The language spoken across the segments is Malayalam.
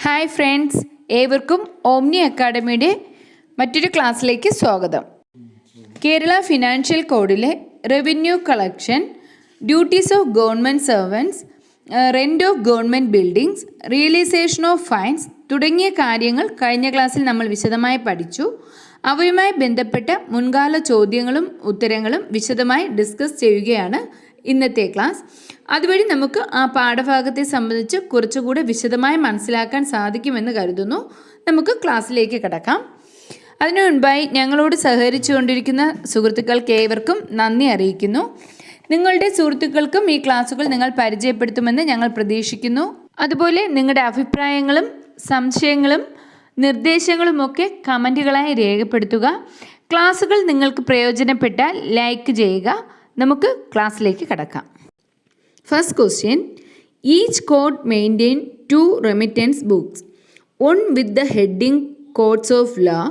ഹായ് ഫ്രണ്ട്സ്, ഏവർക്കും ഓംനി അക്കാഡമിയുടെ മറ്റൊരു ക്ലാസ്സിലേക്ക് സ്വാഗതം. കേരള ഫിനാൻഷ്യൽ കോഡിലെ revenue collection, duties of government servants, rent of government buildings, realisation of fines തുടങ്ങിയ കാര്യങ്ങൾ കഴിഞ്ഞ ക്ലാസ്സിൽ നമ്മൾ വിശദമായി പഠിച്ചു. അവയുമായി ബന്ധപ്പെട്ട മുൻകാല ചോദ്യങ്ങളും ഉത്തരങ്ങളും വിശദമായി ഡിസ്കസ് ചെയ്യുകയാണ് ഇന്നത്തെ ക്ലാസ്. അതുവഴി നമുക്ക് ആ പാഠഭാഗത്തെ സംബന്ധിച്ച് കുറച്ചുകൂടെ വിശദമായി മനസ്സിലാക്കാൻ സാധിക്കുമെന്ന് കരുതുന്നു. നമുക്ക് ക്ലാസ്സിലേക്ക് കടക്കാം. അതിനു മുൻപായി ഞങ്ങളോട് സഹകരിച്ചു കൊണ്ടിരിക്കുന്ന സുഹൃത്തുക്കൾക്ക് ഏവർക്കും നന്ദി അറിയിക്കുന്നു. നിങ്ങളുടെ സുഹൃത്തുക്കൾക്കും ഈ ക്ലാസ്സുകൾ നിങ്ങൾ പരിചയപ്പെടുത്തുമെന്ന് ഞങ്ങൾ പ്രതീക്ഷിക്കുന്നു. അതുപോലെ നിങ്ങളുടെ അഭിപ്രായങ്ങളും സംശയങ്ങളും നിർദ്ദേശങ്ങളുമൊക്കെ കമൻറ്റുകളായി രേഖപ്പെടുത്തുക. ക്ലാസ്സുകൾ നിങ്ങൾക്ക് പ്രയോജനപ്പെട്ടാൽ ലൈക്ക് ചെയ്യുക. നമുക്ക് ക്ലാസ്സിലേക്ക് കടക്കാം. First question, each court maintain two remittance books, one with the heading Courts of Law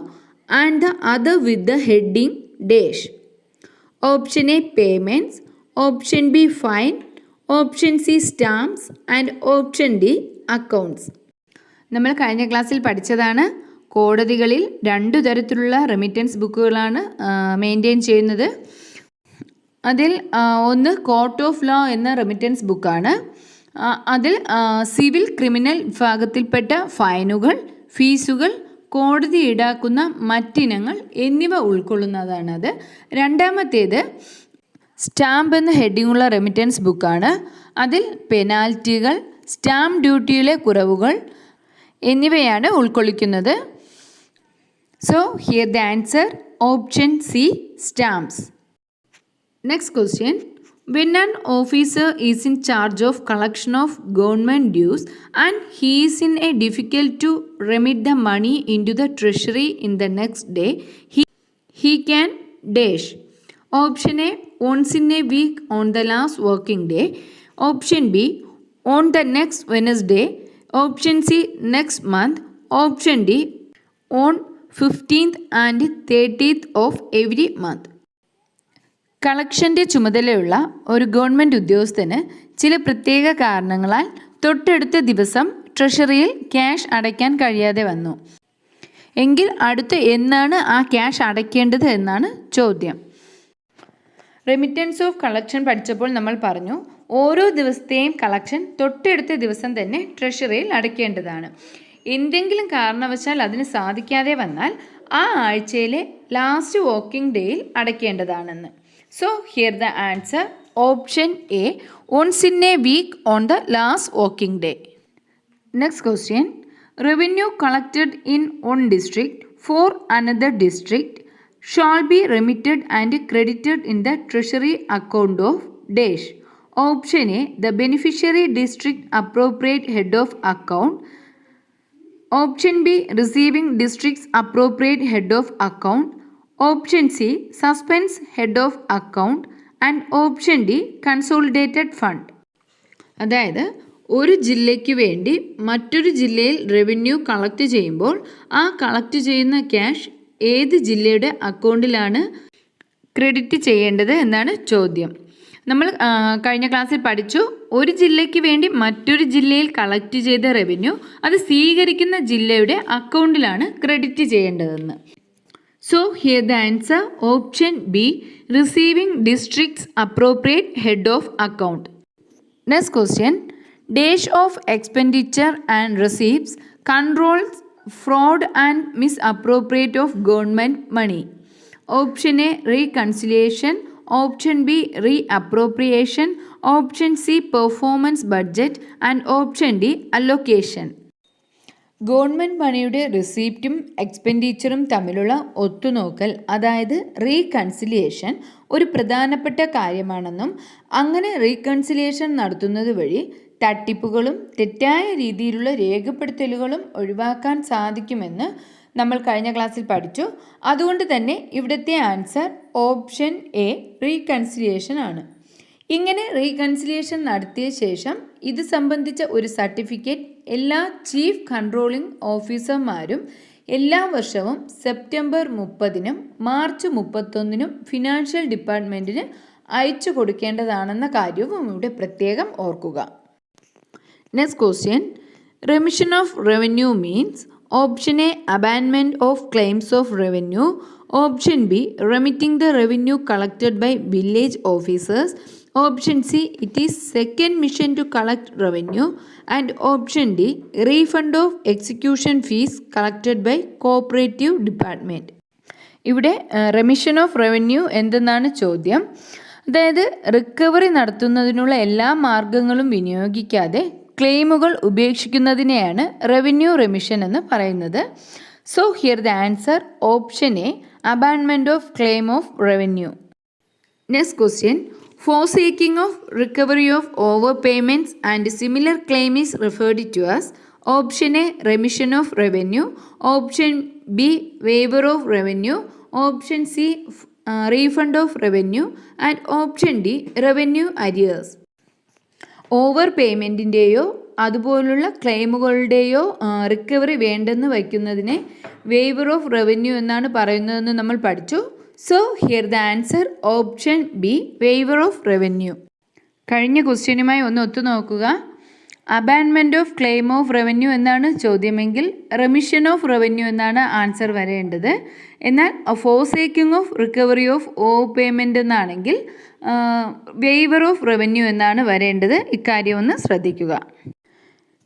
and the other with the heading Dash. Option A payments, option B fine, option C stamps and option D accounts. നമ്മൾ കഴിഞ്ഞ ക്ലാസ്സിൽ പഠിച്ചതാണ്. കോടതികളിൽ രണ്ടു തരത്തിലുള്ള റെമിറ്റൻസ് ബുക്കുകളാണ് മെയിൻറ്റെയിൻ ചെയ്യുന്നത്. അതിൽ ഒന്ന് കോർട്ട് ഓഫ് ലോ എന്ന റെമിറ്റൻസ് ബുക്കാണ്. അതിൽ സിവിൽ ക്രിമിനൽ വിഭാഗത്തിൽപ്പെട്ട ഫൈനുകൾ, ഫീസുകൾ, കോടതി ഈടാക്കുന്ന മറ്റിനങ്ങൾ എന്നിവ ഉൾക്കൊള്ളുന്നതാണ് അത്. രണ്ടാമത്തേത് സ്റ്റാമ്പ് എന്ന ഹെഡിങ്ങുള്ള റെമിറ്റൻസ് ബുക്കാണ്. അതിൽ പെനാൽറ്റികൾ, സ്റ്റാമ്പ് ഡ്യൂട്ടിയിലെ കുറവുകൾ എന്നിവയാണ് ഉൾക്കൊള്ളിക്കുന്നത്. So here the answer option C, stamps. Next question, when an officer is in charge of collection of government dues and he is in a difficult to remit the money into the treasury in the next day, he can dash. Option A, once in a week on the last working day. Option B, on the next Wednesday. Option C, next month. Option D, on 15th and 30th of every month. കളക്ഷൻ്റെ ചുമതലയുള്ള ഒരു ഗവൺമെൻറ് ഉദ്യോഗസ്ഥന് ചില പ്രത്യേക കാരണങ്ങളാൽ തൊട്ടടുത്ത ദിവസം ട്രഷറിയിൽ ക്യാഷ് അടയ്ക്കാൻ കഴിയാതെ വന്നു എങ്കിൽ അടുത്ത എന്നാണ് ആ ക്യാഷ് അടയ്ക്കേണ്ടത് എന്നാണ് ചോദ്യം. റെമിറ്റൻസ് ഓഫ് കളക്ഷൻ പഠിച്ചപ്പോൾ നമ്മൾ പറഞ്ഞു, ഓരോ ദിവസത്തെയും കളക്ഷൻ തൊട്ടടുത്ത ദിവസം തന്നെ ട്രഷറിയിൽ അടയ്ക്കേണ്ടതാണ്. എന്തെങ്കിലും കാരണവശാൽ അതിന് സാധിക്കാതെ വന്നാൽ ആ ആഴ്ചയിലെ ലാസ്റ്റ് വർക്കിംഗ് ഡേയിൽ അടയ്ക്കേണ്ടതാണെന്ന്. So here the answer option A, once in a week on the last working day. Next question, revenue collected in one district for another district shall be remitted and credited in the treasury account of Dash. Option A, the beneficiary district appropriate head of account. Option B, receiving district's appropriate head of account. Option C, suspense head of account and option D, consolidated fund. അതായത് ഒരു ജില്ലയ്ക്ക് വേണ്ടി മറ്റൊരു ജില്ലയിൽ റവന്യൂ കളക്ട് ചെയ്യുമ്പോൾ ആ കളക്ട് ചെയ്യുന്ന ക്യാഷ് ഏത് ജില്ലയുടെ അക്കൗണ്ടിലാണ് ക്രെഡിറ്റ് ചെയ്യേണ്ടത് എന്നാണ് ചോദ്യം. നമ്മൾ കഴിഞ്ഞ ക്ലാസ്സിൽ പഠിച്ചു, ഒരു ജില്ലയ്ക്ക് വേണ്ടി മറ്റൊരു ജില്ലയിൽ കളക്ട് ചെയ്ത റവന്യൂ അത് സ്വീകരിക്കുന്ന ജില്ലയുടെ അക്കൗണ്ടിലാണ് ക്രെഡിറ്റ് ചെയ്യേണ്ടതെന്ന്. So here the answer option B, receiving district's appropriate head of account. Next question, Dash of expenditure and receipts controls fraud and misappropriate of government money. Option A, reconciliation. Option B, reappropriation. Option C, performance budget and option D, allocation. Government മണിയുടെ റിസീപ്റ്റും എക്സ്പെൻഡിച്ചറും തമ്മിലുള്ള ഒത്തുനോക്കൽ, അതായത് റീകൺസിലിയേഷൻ ഒരു പ്രധാനപ്പെട്ട കാര്യമാണെന്നും അങ്ങനെ റീകൺസിലിയേഷൻ നടത്തുന്നത് വഴി തട്ടിപ്പുകളും തെറ്റായ രീതിയിലുള്ള രേഖപ്പെടുത്തലുകളും ഒഴിവാക്കാൻ സാധിക്കുമെന്ന് നമ്മൾ കഴിഞ്ഞ ക്ലാസ്സിൽ പഠിച്ചു. അതുകൊണ്ട് തന്നെ ഇവിടുത്തെ ആൻസർ ഓപ്ഷൻ എ, റീകൺസിലിയേഷൻ ആണ്. ഇങ്ങനെ റീകൺസിലിയേഷൻ നടത്തിയ ശേഷം ഇത് സംബന്ധിച്ച ഒരു സർട്ടിഫിക്കറ്റ് എല്ലാ ചീഫ് കൺട്രോളിംഗ് ഓഫീസർമാരും എല്ലാ വർഷവും സെപ്റ്റംബർ 30-നും മാർച്ച് 31-നും ഫിനാൻഷ്യൽ ഡിപ്പാർട്ട്മെൻറ്റിന് അയച്ചു കൊടുക്കേണ്ടതാണെന്ന കാര്യവും ഇവിടെ പ്രത്യേകം ഓർക്കുക. Next question, Remission of revenue means option A, abandonment of claims of revenue. Option B, remitting the revenue collected by village officers. Option C, it is second mission to collect revenue. And option D, refund of execution fees collected by cooperative department. ഇവിടെ റെമിഷൻ ഓഫ് റവന്യൂ എന്തെന്നാണ് ചോദ്യം. അതായത് റിക്കവറി നടത്തുന്നതിനുള്ള എല്ലാ മാർഗങ്ങളും വിനിയോഗിക്കാതെ ക്ലെയിമുകൾ ഉപേക്ഷിക്കുന്നതിനെയാണ് റവന്യൂ റെമിഷൻ എന്ന് പറയുന്നത്. So here the answer option A, abandonment of claim of revenue. Next question, forsaking of recovery of overpayments and similar claim is referred to as option A, remission of revenue. Option B, waiver of revenue. Option C, refund of revenue. And option D, revenue arrears. Over പേയ്മെൻറ്റിൻ്റെയോ അതുപോലുള്ള ക്ലെയിമുകളുടെയോ റിക്കവറി വേണ്ടെന്ന് വയ്ക്കുന്നതിനെ വേവർ ഓഫ് റവന്യൂ എന്നാണ് പറയുന്നതെന്ന് നമ്മൾ പഠിച്ചു. So here the answer option B, waiver of revenue. കഴിഞ്ഞ ക്വസ്റ്റ്യനുമായി ഒന്ന് ഒത്തുനോക്കുക. Abandonment of claim of revenue എന്നാണ് ചോദ്യമെങ്കിൽ റെമിഷൻ ഓഫ് റവന്യൂ എന്നാണ് ആൻസർ വരേണ്ടത്. എന്നാൽ forsaking of recovery of over payment എന്നാണെങ്കിൽ വേവർ ഓഫ് റവന്യൂ എന്നാണ് വരേണ്ടത്. ഇക്കാര്യം ഒന്ന് ശ്രദ്ധിക്കുക.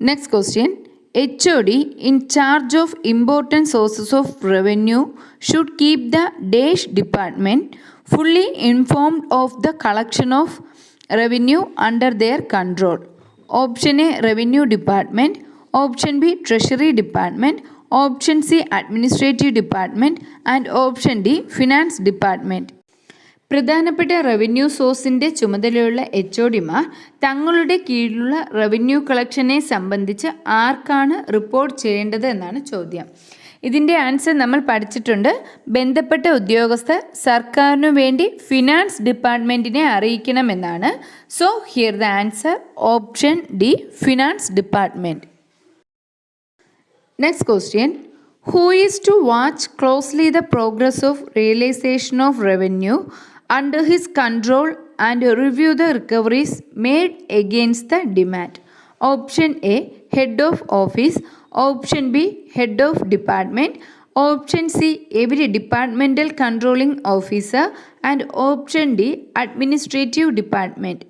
Next question, HOD in charge of important sources of revenue should keep the dash department fully informed of the collection of revenue under their control. Option A, revenue department. Option B, treasury department. Option C, administrative department. And option D, finance department. പ്രധാനപ്പെട്ട റവന്യൂ സോഴ്സിൻ്റെ ചുമതലയുള്ള HODമാർ തങ്ങളുടെ കീഴിലുള്ള റവന്യൂ കളക്ഷനെ സംബന്ധിച്ച് ആർക്കാണ് റിപ്പോർട്ട് ചെയ്യേണ്ടത് എന്നാണ് ചോദ്യം. ഇതിൻ്റെ ആൻസർ നമ്മൾ പഠിച്ചിട്ടുണ്ട്. ബന്ധപ്പെട്ട ഉദ്യോഗസ്ഥർ സർക്കാരിനു വേണ്ടി ഫിനാൻസ് ഡിപ്പാർട്ട്മെൻറ്റിനെ അറിയിക്കണമെന്നാണ്. So here the answer option D, finance department. Next question, who is to watch closely the progress of realization of revenue under his control and review the recoveries made against the demand? Option A, head of office. Option B, head of department. Option C, every departmental controlling officer. And option D, administrative department.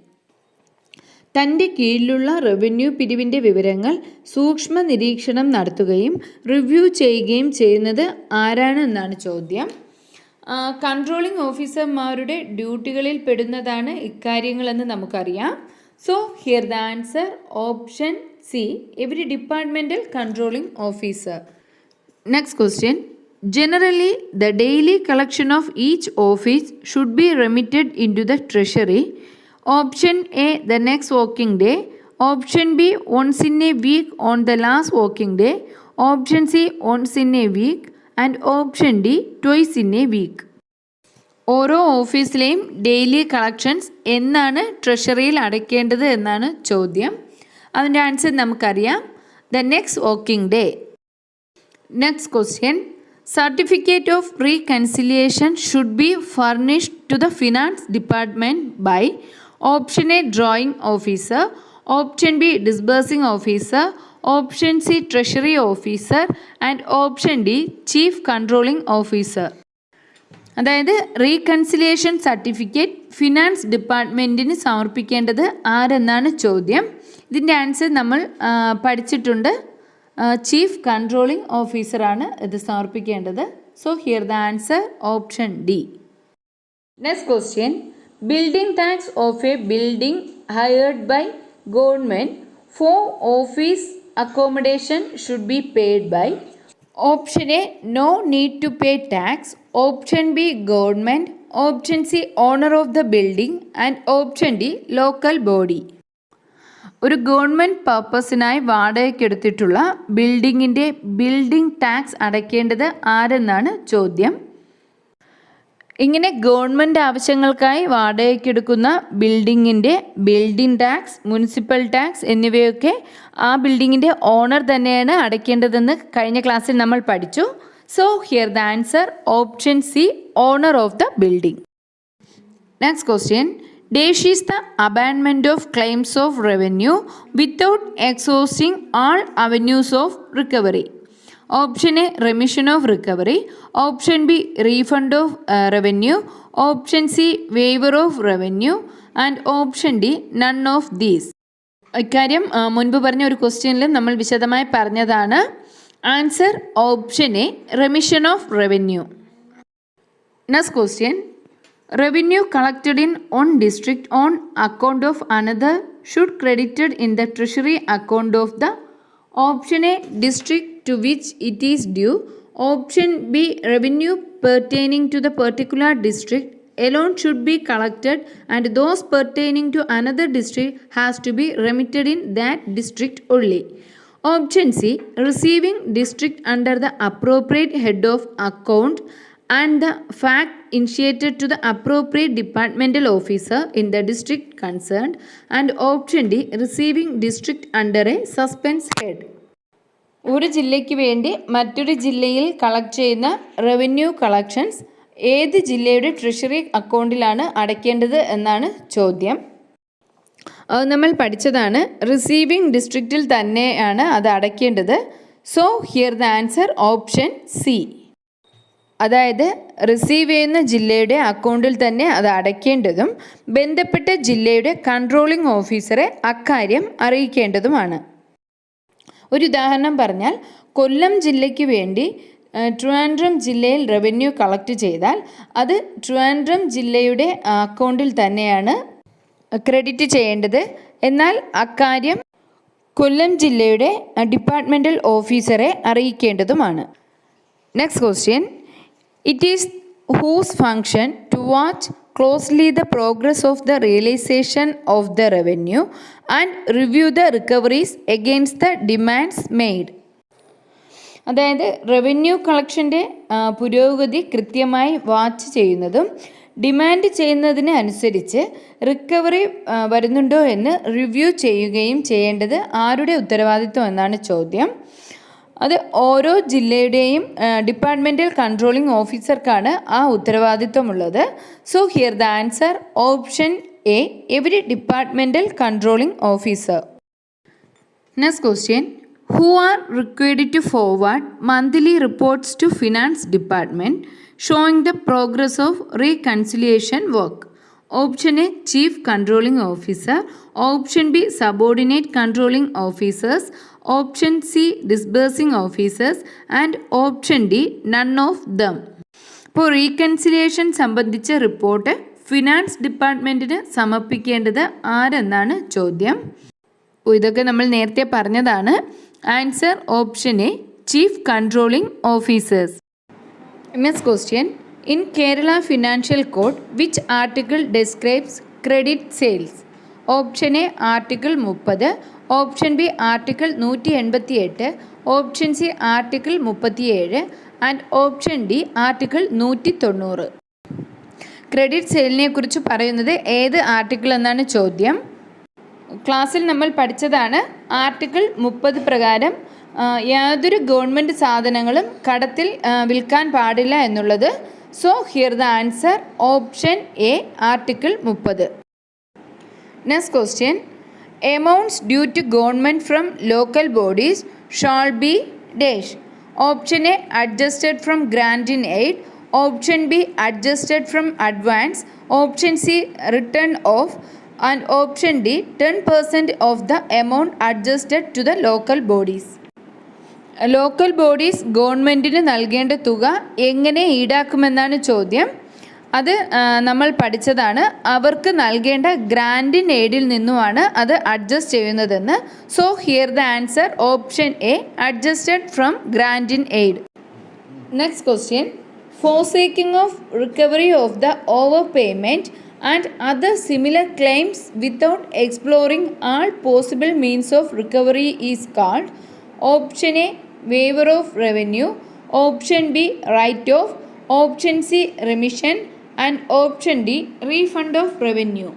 തൻ്റെ കീഴിലുള്ള റവന്യൂ പിരിവിൻ്റെ വിവരങ്ങൾ സൂക്ഷ്മ നിരീക്ഷണം നടത്തുകയും റിവ്യൂ ചെയ്യുകയും ചെയ്യുന്നത് ആരാണ് എന്നാണ് ചോദ്യം. കൺട്രോളിംഗ് ഓഫീസർമാരുടെ ഡ്യൂട്ടികളിൽ പെടുന്നതാണ് ഇക്കാര്യങ്ങളെന്ന് നമുക്കറിയാം. So here the answer option C, every departmental controlling officer. Next question, generally the daily collection of each office should be remitted in to the treasury. Option A, the next working day. Option B, once in a week on the last working day. Option C, once in a week. And option D, twice in a week. ഓരോ ഓഫീസിലെയും ഡെയിലി കളക്ഷൻസ് എന്നാണ് ട്രഷറിയിൽ അടയ്ക്കേണ്ടത് എന്നാണ് ചോദ്യം. അതിൻ്റെ ആൻസർ നമുക്കറിയാം, the next working day. Next question, certificate of reconciliation should be furnished to the finance department by Option A, drawing officer. Option B, disbursing officer. Option C, treasury officer. And option D, chief controlling officer. അതായത് റീകൺസിലിയേഷൻ സർട്ടിഫിക്കറ്റ് ഫിനാൻസ് ഡിപ്പാർട്ട്മെൻറ്റിന് സമർപ്പിക്കേണ്ടത് ആരെന്നാണ് ചോദ്യം. ഇതിൻ്റെ ആൻസർ നമ്മൾ പഠിച്ചിട്ടുണ്ട്. ചീഫ് കൺട്രോളിംഗ് ഓഫീസറാണ് ഇത് സമർപ്പിക്കേണ്ടത്. So here the answer option D. Next question, building tax of a building hired by government for office accommodation should be paid by. Option A, no need to pay tax. Option B, government. Option C, owner of the building. And option D, local body. ഒരു ഗവൺമെൻറ് പർപ്പസിനായി വാടകയ്ക്കെടുത്തിട്ടുള്ള ബിൽഡിങ്ങിൻ്റെ ബിൽഡിംഗ് ടാക്സ് അടയ്ക്കേണ്ടത് ആരെന്നാണ് ചോദ്യം. ഇങ്ങനെ ഗവൺമെൻറ് ആവശ്യങ്ങൾക്കായി വാടകയ്ക്കെടുക്കുന്ന ബിൽഡിങ്ങിൻ്റെ ബിൽഡിംഗ് ടാക്സ്, മുനിസിപ്പൽ ടാക്സ് എന്നിവയൊക്കെ ആ ബിൽഡിങ്ങിൻ്റെ ഓണർ തന്നെയാണ് അടയ്ക്കേണ്ടതെന്ന് കഴിഞ്ഞ ക്ലാസ്സിൽ നമ്മൾ പഠിച്ചു. So here the answer option C, owner of the building. Next question, Dash is the abandonment of claims of revenue without exhausting all avenues of recovery. Option A, remission of recovery. Option B, refund of revenue. Option C, waiver of revenue. And option D, none of these. ഇക്കാര്യം മുൻപ് പറഞ്ഞ ഒരു ക്വസ്റ്റ്യനിൽ നമ്മൾ വിശദമായി പറഞ്ഞതാണ്. Answer option A, remission of revenue. Next question. Revenue collected in one district on account of another should credited in the treasury account of the option A, district to which it is due. Option B, revenue pertaining to the particular district alone should be collected and those pertaining to another district has to be remitted in that district only. Option C, receiving district under the appropriate head of account and the fact initiated to the appropriate departmental officer in the district concerned. And option D, receiving district under a suspense head. ഒരു ജില്ലയ്ക്ക് വേണ്ടി മറ്റൊരു ജില്ലയിൽ കളക്ട് ചെയ്യുന്ന റവന്യൂ കളക്ഷൻസ് ഏത് ജില്ലയുടെ ട്രഷറി അക്കൗണ്ടിലാണ് അടയ്ക്കേണ്ടത് എന്നാണ് ചോദ്യം. അത് നമ്മൾ പഠിച്ചതാണ്. റിസീവിംഗ് ഡിസ്ട്രിക്റ്റിൽ തന്നെയാണ് അത് അടയ്ക്കേണ്ടത്. So here the answer option C. അതായത് റിസീവ് ചെയ്യുന്ന ജില്ലയുടെ അക്കൗണ്ടിൽ തന്നെ അത് അടയ്ക്കേണ്ടതും ബന്ധപ്പെട്ട ജില്ലയുടെ കൺട്രോളിംഗ് ഓഫീസറെ അക്കാര്യം അറിയിക്കേണ്ടതുമാണ്. ഒരു ഉദാഹരണം പറഞ്ഞാൽ, കൊല്ലം ജില്ലയ്ക്ക് വേണ്ടി ട്രിവാൻഡ്രം ജില്ലയിൽ റവന്യൂ കളക്ട് ചെയ്താൽ അത് ട്രിവാൻഡ്രം ജില്ലയുടെ അക്കൗണ്ടിൽ തന്നെയാണ് ക്രെഡിറ്റ് ചെയ്യേണ്ടത്. എന്നാൽ അക്കാര്യം കൊല്ലം ജില്ലയുടെ ഡിപ്പാർട്ട്മെൻറ്റൽ ഓഫീസറെ അറിയിക്കേണ്ടതുമാണ്. Next question. It is whose function to watch closely the progress of the realization of the revenue and review the recoveries against the demands made. അതായത് റവന്യൂ കളക്ഷൻ്റെ പുരോഗതി കൃത്യമായി വാച്ച് ചെയ്യുന്നതും ഡിമാൻഡ് ചെയ്യുന്നതിന് അനുസരിച്ച് റിക്കവറി വരുന്നുണ്ടോ എന്ന് റിവ്യൂ ചെയ്യുകയും ചെയ്യേണ്ടത് ആരുടെ ഉത്തരവാദിത്വം എന്നാണ് ചോദ്യം. അത് ഓരോ ജില്ലയുടെയും ഡിപ്പാർട്ട്മെൻറ്റൽ കൺട്രോളിംഗ് ഓഫീസർക്കാണ് ആ ഉത്തരവാദിത്വമുള്ളത്. So here the answer option A, every departmental controlling officer. Next question. Who are required to forward monthly reports to finance department showing the progress of reconciliation work? Option A, chief controlling officer. Option B, subordinate controlling officers. Option C, disbursing officers. And option D, none of them. ഇപ്പോൾ റീകൺസിലിയേഷൻ സംബന്ധിച്ച റിപ്പോർട്ട് ഫിനാൻസ് ഡിപ്പാർട്ട്മെൻറ്റിന് സമർപ്പിക്കേണ്ടത് ആരെന്നാണ് ചോദ്യം. ഇതൊക്കെ നമ്മൾ നേരത്തെ പറഞ്ഞതാണ്. Answer option A, chief controlling officers. Next question. In Kerala Financial Code, which article describes credit sales? Option A, Article 30. Option B, Article 188. Option C, Article 37. And Option D, Article 190. Credit സെയിലിനെ കുറിച്ച് പറയുന്നത് ഏത് ആർട്ടിക്കിൾ എന്നാണ് ചോദ്യം. ക്ലാസ്സിൽ നമ്മൾ പഠിച്ചതാണ്. ആർട്ടിക്കിൾ 30 പ്രകാരം യാതൊരു ഗവൺമെൻറ് സാധനങ്ങളും കടത്തിൽ വിൽക്കാൻ പാടില്ല എന്നുള്ളത്. So here the answer option A, Article 30. Next question. Amounts due to government from local bodies shall be dash. Option A, adjusted from grant in aid. Option B, adjusted from advance. Option C, written off. And option D, 10% of the amount adjusted to the local bodies. Local bodies ഗവൺമെൻറ്റിന് നൽകേണ്ട തുക എങ്ങനെ ഈടാക്കുമെന്നാണ് ചോദ്യം. അത് നമ്മൾ പഠിച്ചതാണ്. അവർക്ക് നൽകേണ്ട ഗ്രാൻഡ് ഇൻ എയ്ഡിൽ നിന്നുമാണ് അത് അഡ്ജസ്റ്റ് ചെയ്യുന്നതെന്ന്. So here the answer option A, adjusted from grant in aid. Next question. Forsaking of recovery of the over payment and other similar claims without exploring all possible means of recovery is called. Option A, waiver of revenue. Option B, write off. Option C, remission. And option D, refund of revenue.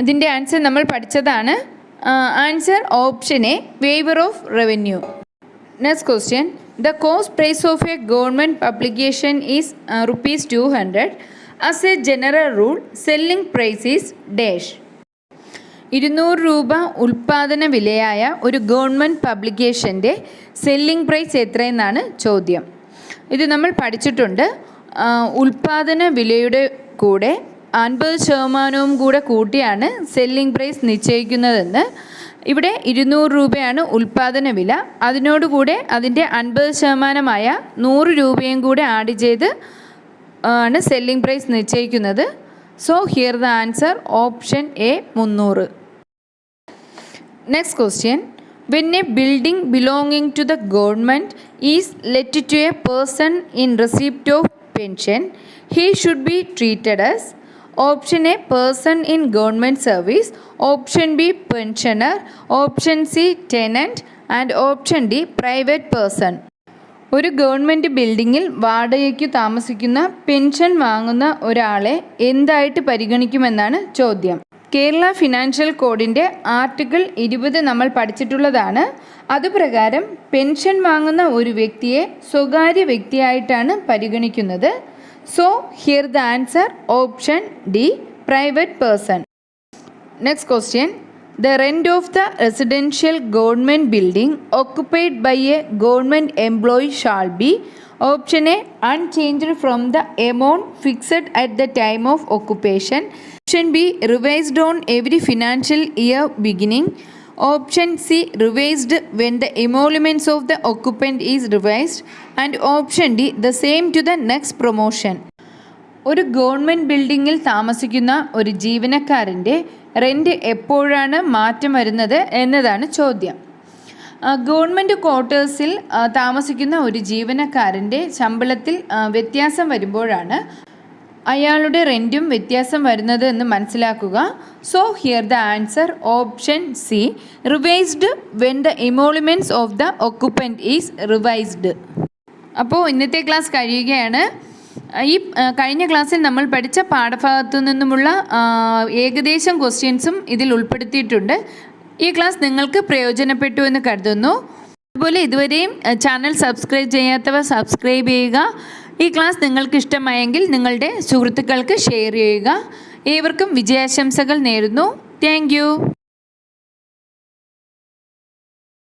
ഇതിൻ്റെ ആൻസർ നമ്മൾ പഠിച്ചതാണ്. Answer option A, waiver of revenue. Next question. The cost price of a government publication is rupees 200 As a general rule, selling price is dash. 200 രൂപ ഉൽപ്പാദന വിലയായ ഒരു ഗവൺമെൻറ് പബ്ലിക്കേഷൻ്റെ സെല്ലിംഗ് പ്രൈസ് എത്രയെന്നാണ് ചോദ്യം. ഇത് നമ്മൾ പഠിച്ചിട്ടുണ്ട്. ഉൽപ്പാദന വിലയുടെ കൂടെ 50% കൂടെ കൂട്ടിയാണ് സെല്ലിംഗ് പ്രൈസ് നിശ്ചയിക്കുന്നതെന്ന്. ഇവിടെ 200 രൂപയാണ് ഉൽപ്പാദന വില, അതിനോടുകൂടെ അതിൻ്റെ 50%-മായ 100 രൂപയും കൂടെ ആഡ് ചെയ്ത് ആണ് സെല്ലിംഗ് പ്രൈസ് നിശ്ചയിക്കുന്നത്. So here the answer option A 300. Next question. When a building belonging to the government is let to a person in receipt of pension, he should be treated as option A person in government service, option B pensioner, option C tenant and option D private person. ഒരു ഗവൺമെൻറ് ബിൽഡിങ്ങിൽ വാടകയ്ക്ക് താമസിക്കുന്ന പെൻഷൻ വാങ്ങുന്ന ഒരാളെ എന്തായിട്ട് പരിഗണിക്കുമെന്നാണ് ചോദ്യം. കേരള ഫിനാൻഷ്യൽ കോഡിൻ്റെ ആർട്ടിക്കിൾ 20 നമ്മൾ പഠിച്ചിട്ടുള്ളതാണ്. അതുപ്രകാരം പെൻഷൻ വാങ്ങുന്ന ഒരു വ്യക്തിയെ സ്വകാര്യ വ്യക്തിയായിട്ടാണ് പരിഗണിക്കുന്നത്. So here the answer option D private person. Next question. The rent of the residential government building occupied by a government employee shall be option A unchanged from the amount fixed at the time of occupation, option B revised on every financial year beginning, option C revised when the emoluments of the occupant is revised, and option D the same to the next promotion. ഒരു ഗവൺമെൻറ് ബിൽഡിങ്ങിൽ താമസിക്കുന്ന ഒരു ജീവനക്കാരൻ്റെ റെൻറ്റ് എപ്പോഴാണ് മാറ്റം വരുന്നത് എന്നതാണ് ചോദ്യം. ഗവൺമെൻറ് ക്വാർട്ടേഴ്സിൽ താമസിക്കുന്ന ഒരു ജീവനക്കാരൻ്റെ ശമ്പളത്തിൽ വ്യത്യാസം വരുമ്പോഴാണ് അയാളുടെ റെൻറ്റും വ്യത്യാസം വരുന്നത് എന്ന് മനസ്സിലാക്കുക. So here the answer option C revised when the emoluments of the occupant is revised. അപ്പോൾ ഇന്നത്തെ ക്ലാസ് കഴിയുകയാണ്. ഈ കഴിഞ്ഞ ക്ലാസ്സിൽ നമ്മൾ പഠിച്ച പാഠഭാഗത്തു നിന്നുമുള്ള ഏകദേശം ക്വസ്റ്റ്യൻസും ഇതിൽ ഉൾപ്പെടുത്തിയിട്ടുണ്ട്. ഈ ക്ലാസ് നിങ്ങൾക്ക് പ്രയോജനപ്പെട്ടു എന്ന് കരുതുന്നു. അതുപോലെ ഇതുവരെയും ചാനൽ സബ്സ്ക്രൈബ് ചെയ്യാത്തവർ സബ്സ്ക്രൈബ് ചെയ്യുക. ഈ ക്ലാസ് നിങ്ങൾക്ക് ഇഷ്ടമായെങ്കിൽ നിങ്ങളുടെ സുഹൃത്തുക്കൾക്ക് ഷെയർ ചെയ്യുക. ഏവർക്കും വിജയാശംസകൾ നേരുന്നു. Thank you.